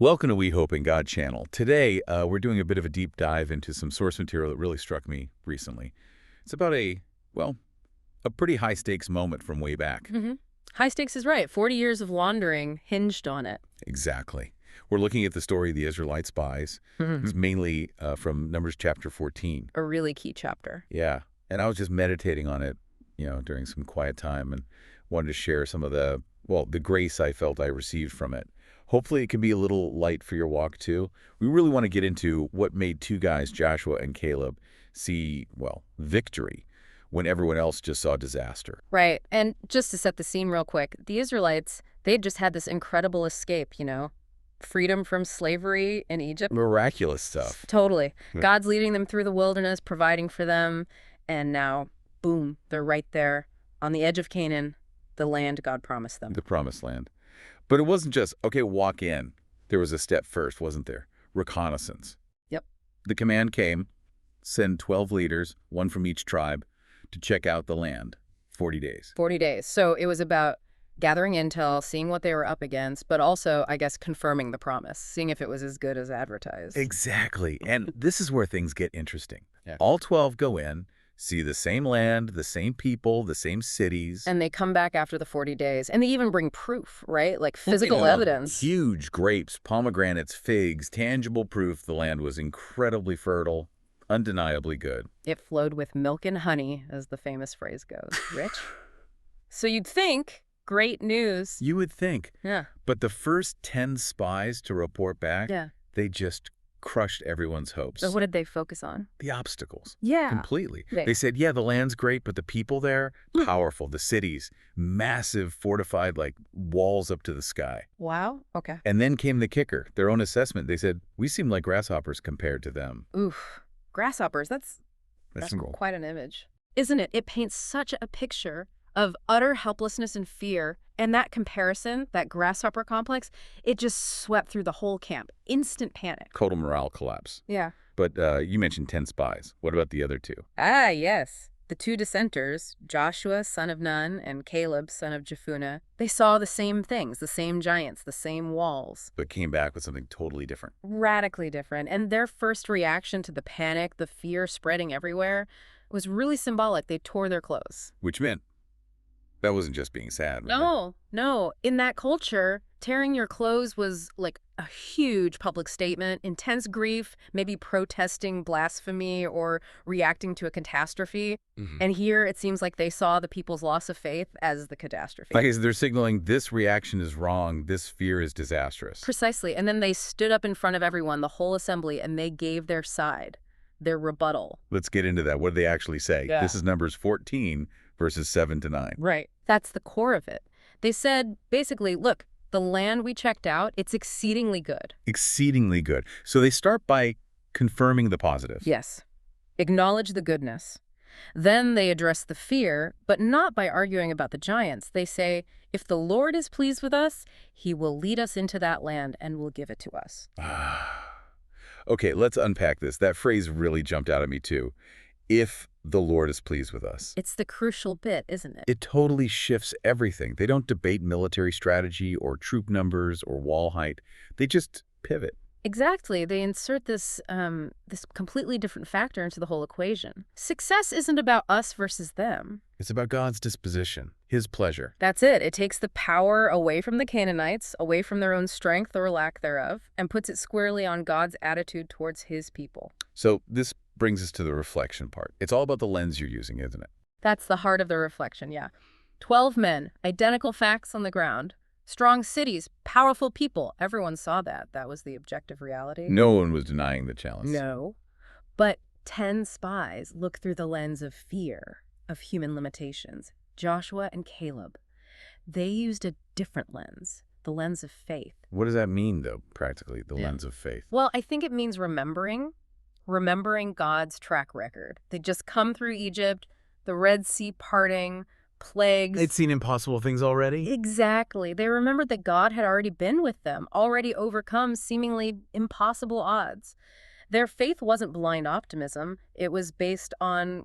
Welcome to We Hope in God channel. Today, we're doing a bit of a deep dive into some source material that really struck me recently. It's about a pretty high-stakes moment from way back. High stakes is right. 40 years of wandering hinged on it. Exactly. We're looking at the story of the Israelite spies. It's mainly from Numbers chapter 14. A really key chapter. Yeah, and I was just meditating on it, during some quiet time and wanted to share some of the grace I felt I received from it. Hopefully it can be a little light for your walk, too. We really want to get into what made two guys, Joshua and Caleb, see, victory when everyone else just saw disaster. Right. And just to set the scene real quick, the Israelites, they'd just had this incredible escape, freedom from slavery in Egypt. Miraculous stuff. Totally. Yeah. God's leading them through the wilderness, providing for them. And now, boom, they're right there on the edge of Canaan, the land God promised them. The promised land. But it wasn't just, okay, walk in. There was a step first, wasn't there? Reconnaissance. Yep. The command came, send 12 leaders, one from each tribe, to check out the land. 40 days. 40 days. So it was about gathering intel, seeing what they were up against, but also, I guess, confirming the promise, seeing if it was as good as advertised. Exactly. And this is where things get interesting. Yeah. All 12 go in, see the same land, the same people, the same cities. And they come back after the 40 days. And they even bring proof, right? Like physical evidence. Huge grapes, pomegranates, figs, tangible proof the land was incredibly fertile, undeniably good. It flowed with milk and honey, as the famous phrase goes. Rich? So you'd think, great news. You would think. Yeah. But the first 10 spies to report back, Yeah. they just crushed everyone's hopes. So what did they focus on? The obstacles. Yeah. Completely. Right. They said, yeah, the land's great, but the people there, powerful. The cities, massive, fortified, like walls up to the sky. Wow. Okay. And then came the kicker, their own assessment. They said, we seem like grasshoppers compared to them. Oof. Grasshoppers, that's quite an image. Isn't it? It paints such a picture of utter helplessness and fear. And that comparison, that grasshopper complex, it just swept through the whole camp. Instant panic. Total morale collapse. Yeah. But you mentioned 10 spies. What about the other two? Ah, yes. The two dissenters, Joshua, son of Nun, and Caleb, son of Jephunneh, they saw the same things, the same giants, the same walls. But came back with something totally different. Radically different. And their first reaction to the panic, the fear spreading everywhere, was really symbolic. They tore their clothes. Which meant that wasn't just being sad. No. In that culture, tearing your clothes was like a huge public statement, intense grief, maybe protesting blasphemy or reacting to a catastrophe. And here it seems like they saw the people's loss of faith as the catastrophe. Like they're signaling this reaction is wrong, this fear is disastrous. Precisely. And then they stood up in front of everyone, the whole assembly, and they gave their side, their rebuttal. Let's get into that. What did they actually say? Yeah. This is Numbers 14, verses 7 to 9. Right. That's the core of it. They said, basically, look, the land we checked out, it's exceedingly good. Exceedingly good. So they start by confirming the positive. Yes. Acknowledge the goodness. Then they address the fear, but not by arguing about the giants. They say, if the Lord is pleased with us, he will lead us into that land and will give it to us. Okay, let's unpack this. That phrase really jumped out at me too. If the Lord is pleased with us. It's the crucial bit, isn't it? It totally shifts everything. They don't debate military strategy or troop numbers or wall height. They just pivot. Exactly. They insert this completely different factor into the whole equation. Success isn't about us versus them. It's about God's disposition, his pleasure. That's it. It takes the power away from the Canaanites, away from their own strength or lack thereof, and puts it squarely on God's attitude towards his people. So this brings us to the reflection part. It's all about the lens you're using, isn't it? That's the heart of the reflection, yeah. 12 men, identical facts on the ground. Strong cities, powerful people. Everyone saw that. That was the objective reality. No one was denying the challenge. No. But 10 spies look through the lens of fear, of human limitations. Joshua and Caleb, they used a different lens, the lens of faith. What does that mean, though, practically, the lens of faith? Well, I think it means remembering God's track record. They just come through Egypt, the Red Sea parting, plagues. They'd seen impossible things already? Exactly. They remembered that God had already been with them, already overcome seemingly impossible odds. Their faith wasn't blind optimism. It was based on,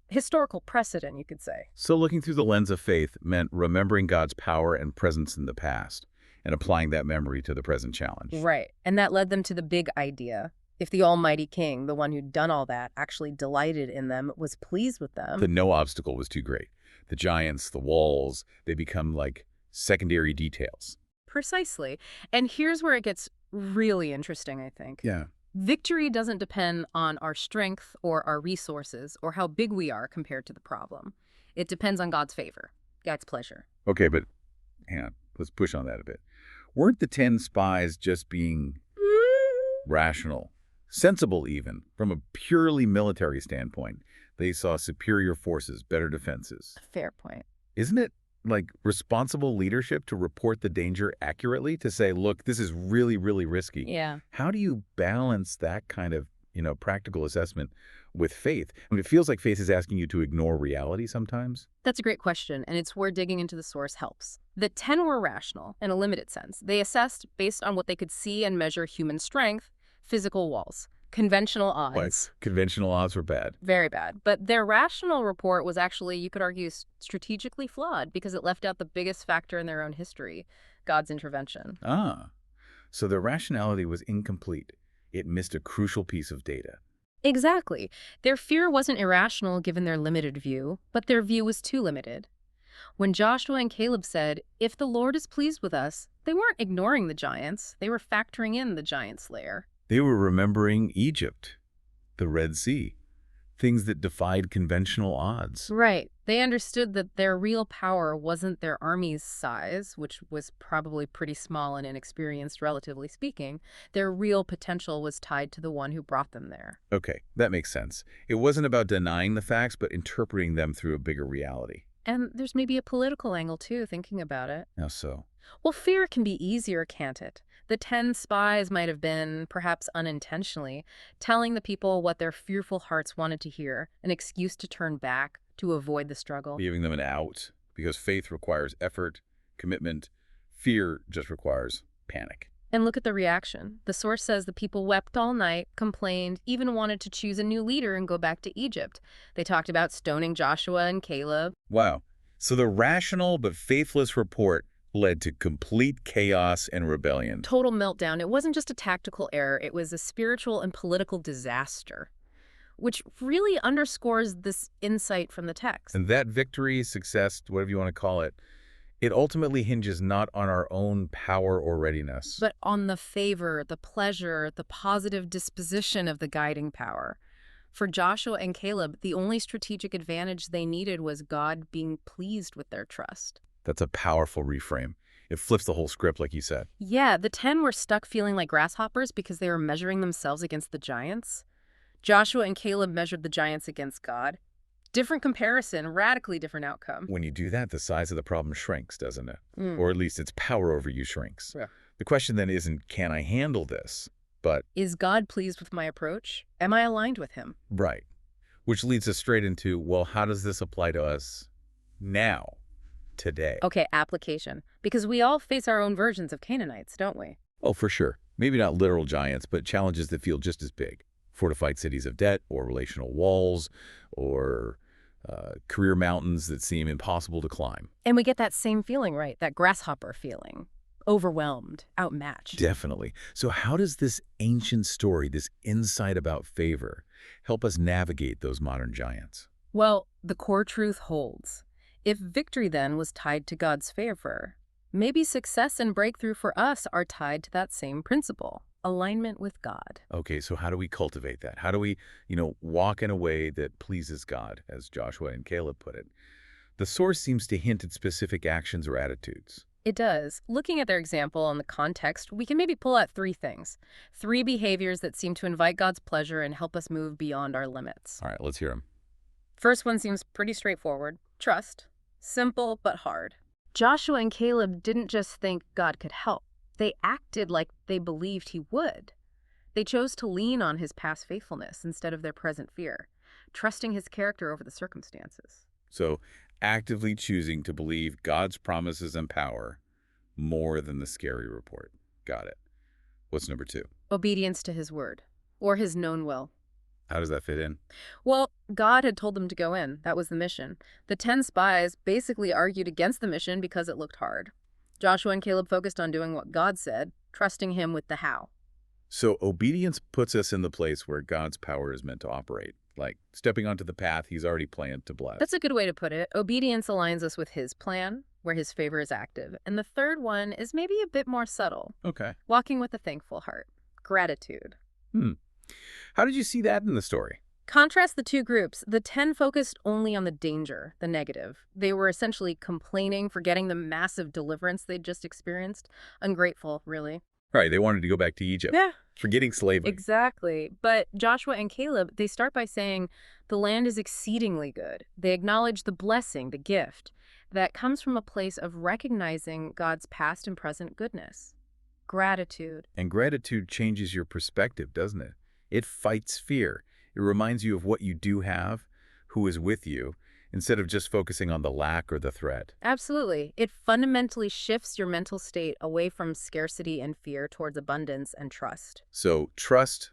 historical precedent, you could say. So looking through the lens of faith meant remembering God's power and presence in the past. and applying that memory to the present challenge. Right. And that led them to the big idea. If the Almighty King, the one who'd done all that, actually delighted in them, was pleased with The them. no obstacle was too great. The giants, the walls, they become like secondary details. Precisely. And here's where it gets really interesting, I think. Yeah. Victory doesn't depend on our strength or our resources or how big we are compared to the problem. It depends on God's favor, God's pleasure. Okay, but hang on. Let's push on that a bit. Weren't the 10 spies just being rational, sensible even, from a purely military standpoint? They saw superior forces, better defenses. Fair point. Isn't it like responsible leadership to report the danger accurately, to say, look, this is really, really risky? Yeah. How do you balance that kind of, practical assessment with faith? I mean, it feels like faith is asking you to ignore reality sometimes. That's a great question, and it's where digging into the source helps. The 10 were rational in a limited sense. They assessed based on what they could see and measure human strength, physical walls, conventional odds. Conventional odds were bad. Very bad. But their rational report was actually, you could argue, strategically flawed because it left out the biggest factor in their own history, God's intervention. Ah, so their rationality was incomplete. It missed a crucial piece of data. Exactly. Their fear wasn't irrational given their limited view, but their view was too limited. When Joshua and Caleb said, "If the Lord is pleased with us," they weren't ignoring the giants. They were factoring in the giant slayer. They were remembering Egypt, the Red Sea, things that defied conventional odds. Right. They understood that their real power wasn't their army's size, which was probably pretty small and inexperienced, relatively speaking. Their real potential was tied to the one who brought them there. Okay, that makes sense. It wasn't about denying the facts, but interpreting them through a bigger reality. And there's maybe a political angle, too, thinking about it. How so? Well, fear can be easier, can't it? The 10 spies might have been, perhaps unintentionally, telling the people what their fearful hearts wanted to hear, an excuse to turn back, to avoid the struggle. Giving them an out, because faith requires effort, commitment. Fear just requires panic. And look at the reaction. The source says the people wept all night, complained, even wanted to choose a new leader and go back to Egypt. They talked about stoning Joshua and Caleb. Wow. So the rational but faithless report led to complete chaos and rebellion. Total meltdown. It wasn't just a tactical error, it was a spiritual and political disaster, which really underscores this insight from the text. And that victory, success, whatever you want to call it, it ultimately hinges not on our own power or readiness, But on the favor, the pleasure, the positive disposition of the guiding power. For Joshua and Caleb, the only strategic advantage they needed was God being pleased with their trust. That's a powerful reframe. It flips the whole script, like you said. Yeah, the 10 were stuck feeling like grasshoppers because they were measuring themselves against the giants. Joshua and Caleb measured the giants against God. Different comparison, radically different outcome. When you do that, the size of the problem shrinks, doesn't it? Mm. Or at least its power over you shrinks. Yeah. The question then isn't, can I handle this? But, Is God pleased with my approach? Am I aligned with him? right. Which leads us straight into, well, how does this apply to us now, today? Okay, application. Because we all face our own versions of Canaanites, don't we? Oh, for sure. Maybe not literal giants, but challenges that feel just as big. Fortified cities of debt, or relational walls, or career mountains that seem impossible to climb. And we get that same feeling, right? That grasshopper feeling. Overwhelmed, outmatched. Definitely. So how does this ancient story, this insight about favor, help us navigate those modern giants? Well, the core truth holds. If victory then was tied to God's favor, maybe success and breakthrough for us are tied to that same principle, alignment with God. Okay, so how do we cultivate that? How do we, walk in a way that pleases God, as Joshua and Caleb put it? The source seems to hint at specific actions or attitudes. It does. Looking at their example and the context, we can maybe pull out three things. Three behaviors that seem to invite God's pleasure and help us move beyond our limits. All right, let's hear them. First one seems pretty straightforward. Trust. Simple but hard. Joshua and Caleb didn't just think God could help. They acted like they believed he would. They chose to lean on his past faithfulness instead of their present fear, trusting his character over the circumstances. So actively choosing to believe God's promises and power more than the scary report. Got it. What's number two? Obedience to his word, or his known will. How does that fit in? Well, God had told them to go in. That was the mission. The 10 spies basically argued against the mission because it looked hard. Joshua and Caleb focused on doing what God said, trusting him with the how. So obedience puts us in the place where God's power is meant to operate, like stepping onto the path he's already planned to bless. That's a good way to put it. Obedience aligns us with his plan, where his favor is active. And the third one is maybe a bit more subtle. Okay. Walking with a thankful heart. Gratitude. How did you see that in the story? Contrast the two groups. The 10 focused only on the danger, the negative. They were essentially complaining, forgetting the massive deliverance they'd just experienced. Ungrateful, really. Right, they wanted to go back to Egypt. Yeah. Forgetting slavery. Exactly. But Joshua and Caleb, they start by saying the land is exceedingly good. They acknowledge the blessing, the gift, that comes from a place of recognizing God's past and present goodness. Gratitude. And gratitude changes your perspective, doesn't it? It fights fear. It reminds you of what you do have, who is with you, instead of just focusing on the lack or the threat. Absolutely. It fundamentally shifts your mental state away from scarcity and fear towards abundance and trust. So trust,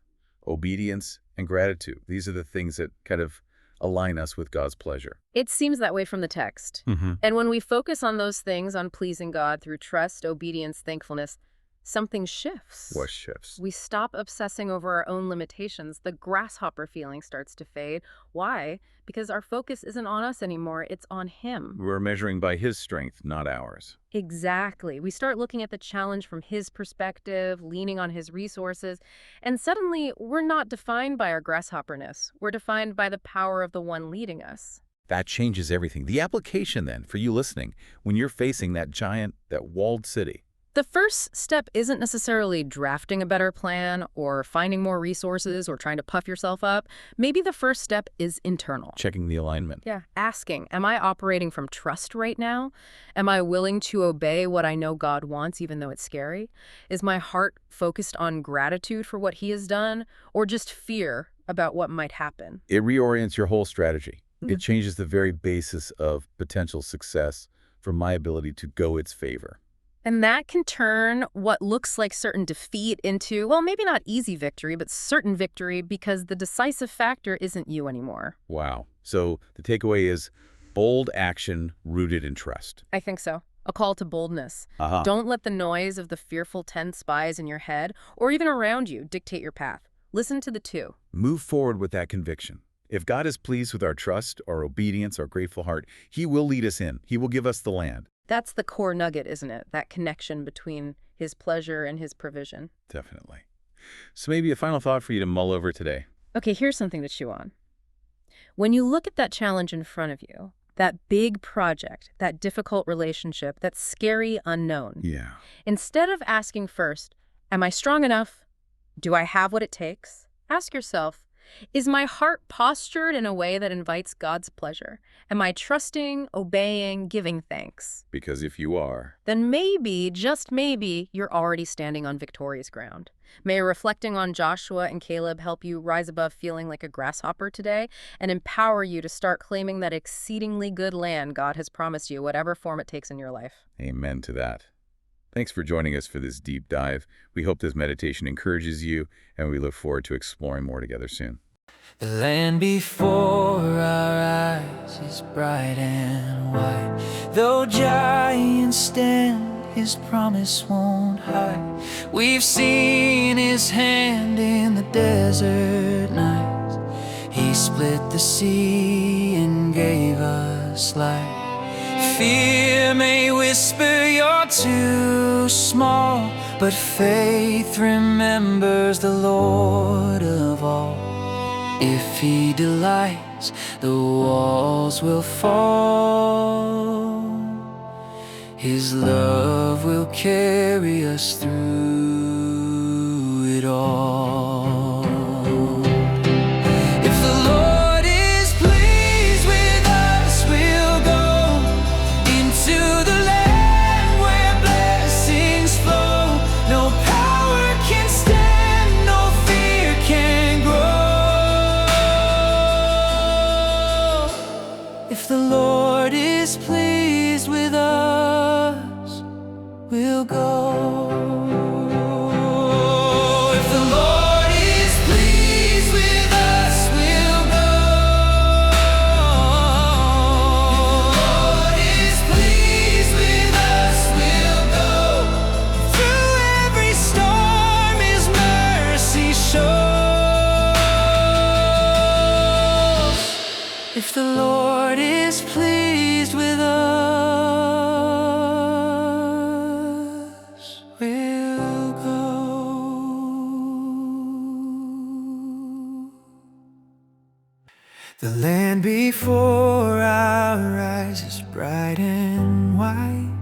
obedience, and gratitude. These are the things that kind of align us with God's pleasure. It seems that way from the text. And when we focus on those things, on pleasing God through trust, obedience, thankfulness, something shifts. What shifts? We stop obsessing over our own limitations. The grasshopper feeling starts to fade. Why? Because our focus isn't on us anymore. It's on him. We're measuring by his strength, not ours. Exactly. We start looking at the challenge from his perspective, leaning on his resources, and suddenly we're not defined by our grasshopperness. We're defined by the power of the one leading us. That changes everything. The application then, for you listening, when you're facing that giant, that walled city. The first step isn't necessarily drafting a better plan or finding more resources or trying to puff yourself up. Maybe the first step is internal. Checking the alignment. Yeah. Asking, am I operating from trust right now? Am I willing to obey what I know God wants even though it's scary? Is my heart focused on gratitude for what he has done or just fear about what might happen? It reorients your whole strategy. It changes the very basis of potential success from my ability to go its favor. And that can turn what looks like certain defeat into, well, maybe not easy victory, but certain victory because the decisive factor isn't you anymore. Wow. So the takeaway is bold action rooted in trust. I think so. A call to boldness. Don't let the noise of the fearful 10 spies in your head or even around you dictate your path. Listen to the two. Move forward with that conviction. If God is pleased with our trust, our obedience, our grateful heart, he will lead us in. He will give us the land. That's the core nugget, isn't it? That connection between his pleasure and his provision. Definitely. So maybe a final thought for you to mull over today. Okay, here's something to chew on. When you look at that challenge in front of you, that big project, that difficult relationship, that scary unknown, Yeah. instead of asking first, am I strong enough? Do I have what it takes? Ask yourself, is my heart postured in a way that invites God's pleasure? Am I trusting, obeying, giving thanks? Because if you are, Then maybe, just maybe, you're already standing on victorious ground. May reflecting on Joshua and Caleb help you rise above feeling like a grasshopper today and empower you to start claiming that exceedingly good land God has promised you, whatever form it takes in your life. amen to that. Thanks for joining us for this deep dive. We hope this meditation encourages you, and we look forward to exploring more together soon. The land before our eyes is bright and white. Though giants stand, his promise won't hide. We've seen his hand in the desert nights. He split the sea and gave us light. Fear may whisper you're too small, but faith remembers the Lord of all. If he delights, the walls will fall. His love will carry us through it all. If the Lord is pleased with us, we'll go into the land where blessings flow. No power can stand, no fear can grow. If the Lord is pleased with us, we'll go. If the Lord is pleased with us, we'll go. The land before our eyes is bright and white.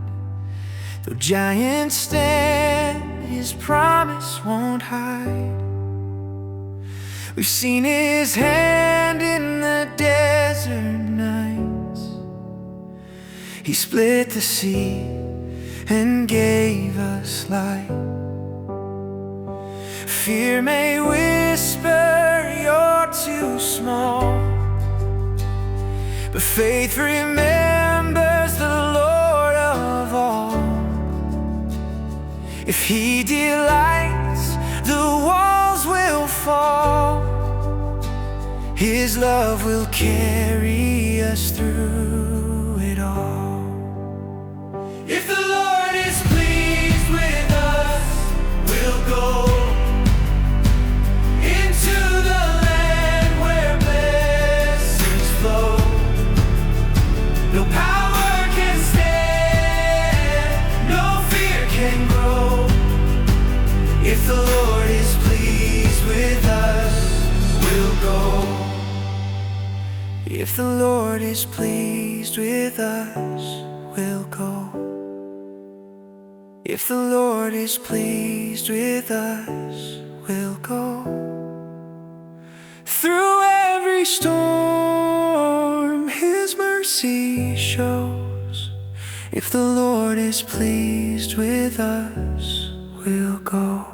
Though giants stand, His promise won't hide. We've seen His hand in the desert nights. He split the sea and gave us light. Fear may whisper you're too small, but faith remembers the Lord of all. If He delights, the walls will fall. His love will carry us through it all. If the Lord is pleased with us, we'll go into the land where blessings flow. No power can stand, no fear can grow. If the Lord is pleased with us, we'll go. If the Lord is pleased with us, we'll go. If the Lord is pleased with us, we'll go. Through every storm, His mercy shows. If the Lord is pleased with us, we'll go.